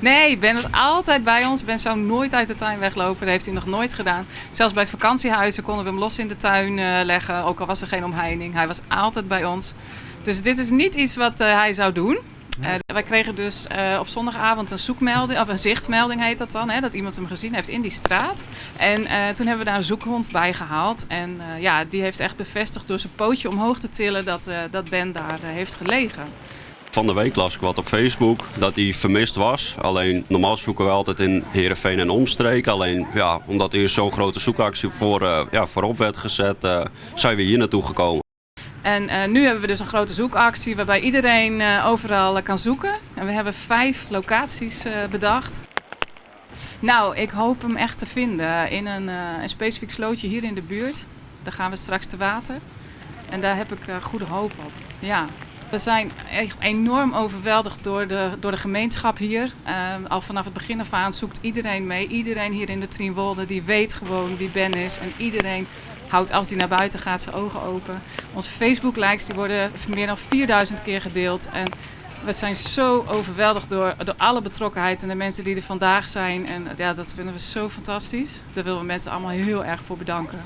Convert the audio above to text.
Nee, Ben was altijd bij ons. Ben zou nooit uit de tuin weglopen. Dat heeft hij nog nooit gedaan. Zelfs bij vakantiehuizen konden we hem los in de tuin leggen. Ook al was er geen omheining. Hij was altijd bij ons. Dus dit is niet iets wat hij zou doen. Wij kregen dus op zondagavond een zoekmelding, of een zichtmelding heet dat dan. Hè, dat iemand hem gezien heeft in die straat. En toen hebben we daar een zoekhond bij gehaald. En die heeft echt bevestigd door zijn pootje omhoog te tillen dat Ben daar heeft gelegen. Van de week las ik wat op Facebook dat hij vermist was. Alleen normaal zoeken we altijd in Heerenveen en omstreken. Alleen omdat er zo'n grote zoekactie voorop werd gezet, zijn we hier naartoe gekomen. En nu hebben we dus een grote zoekactie waarbij iedereen overal kan zoeken. En we hebben 5 locaties bedacht. Nou, ik hoop hem echt te vinden in een specifiek slootje hier in de buurt. Daar gaan we straks te water. En daar heb ik goede hoop op. Ja. We zijn echt enorm overweldigd door de gemeenschap hier. Al vanaf het begin af aan zoekt iedereen mee. Iedereen hier in de Trienwolde die weet gewoon wie Ben is. En iedereen houdt als hij naar buiten gaat zijn ogen open. Onze Facebook-likes die worden meer dan 4000 keer gedeeld. En we zijn zo overweldigd door alle betrokkenheid en de mensen die er vandaag zijn. En dat vinden we zo fantastisch. Daar willen we mensen allemaal heel erg voor bedanken.